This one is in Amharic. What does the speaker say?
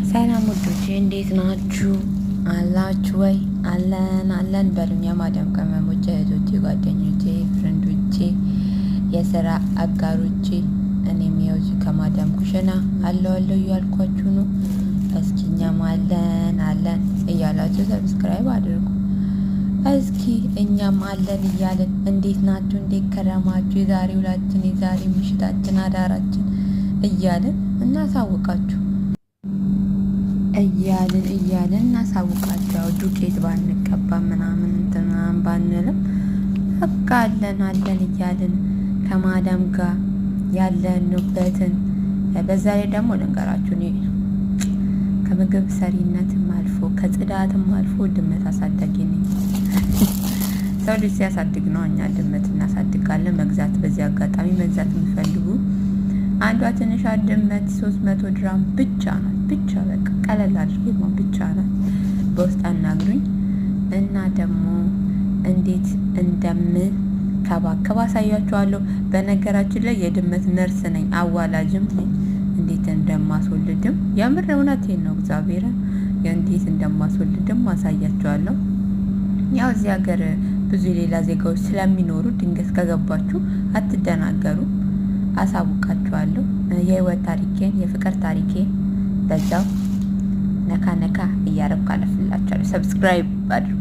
ሰላም ውዶቼ እንዴት ናችሁ? አላችሁ ወይ? አለን በሉኝ። የማዳም ቅመሞቼ፣ እህቶቼ፣ ጓደኞቼ፣ ፍሬንዶቼ፣ የስራ አጋሮቼ እኔም ያው ከማዳም ኩሽና አለው እያልኳችሁ ነው። እስኪ እኛም አለን እያላችሁ ሰብስክራይብ አድርጉ። እስኪ እኛም አለን እያልን እንዴት ናችሁ? እንዴት ከረማችሁ? የዛሬ ውላችን፣ የዛሬ ምሽታችን፣ አዳራችን እያልን እናሳውቃችሁ እያልን እናሳውቃቸው። ዱቄት ባንቀባ ምናምን እንትናን ባንልም በቃ አለን እያልን ከማዳም ጋር ያለንበትን በዛ ላይ ደግሞ ልንገራችሁ፣ እኔ ከምግብ ሰሪነትም አልፎ ከጽዳትም አልፎ ድመት አሳዳጊ ነኝ። ሰው ልጅ ሲያሳድግ ነው እኛ ድመት እናሳድጋለን። መግዛት በዚህ አጋጣሚ መግዛት የሚፈልጉ አንዷ ትንሿ ድመት 300 ድራም ብቻ ናት። ብቻ በቃ ቀለል አድርጌ ብቻ ናት። በውስጥ አናግሩኝ እና ደግሞ እንዴት እንደምከባከብ አሳያችኋለሁ። በነገራችን ላይ የድመት ነርስ ነኝ፣ አዋላጅም ነኝ። እንዴት እንደማስወልድም የምር እውነቴን ነው፣ እግዚአብሔርን እንዴት እንደማስወልድም አሳያችኋለሁ። ያው እዚህ ሀገር ብዙ የሌላ ዜጋዎች ስለሚኖሩ ድንገት ከገባችሁ አትደናገሩ፣ አሳውቃችኋለሁ። የህይወት ታሪኬን የፍቅር ታሪኬን በዛው ነካ እያረብኩ አለፍላችኋለሁ። ሰብስክራይብ አድርጉ።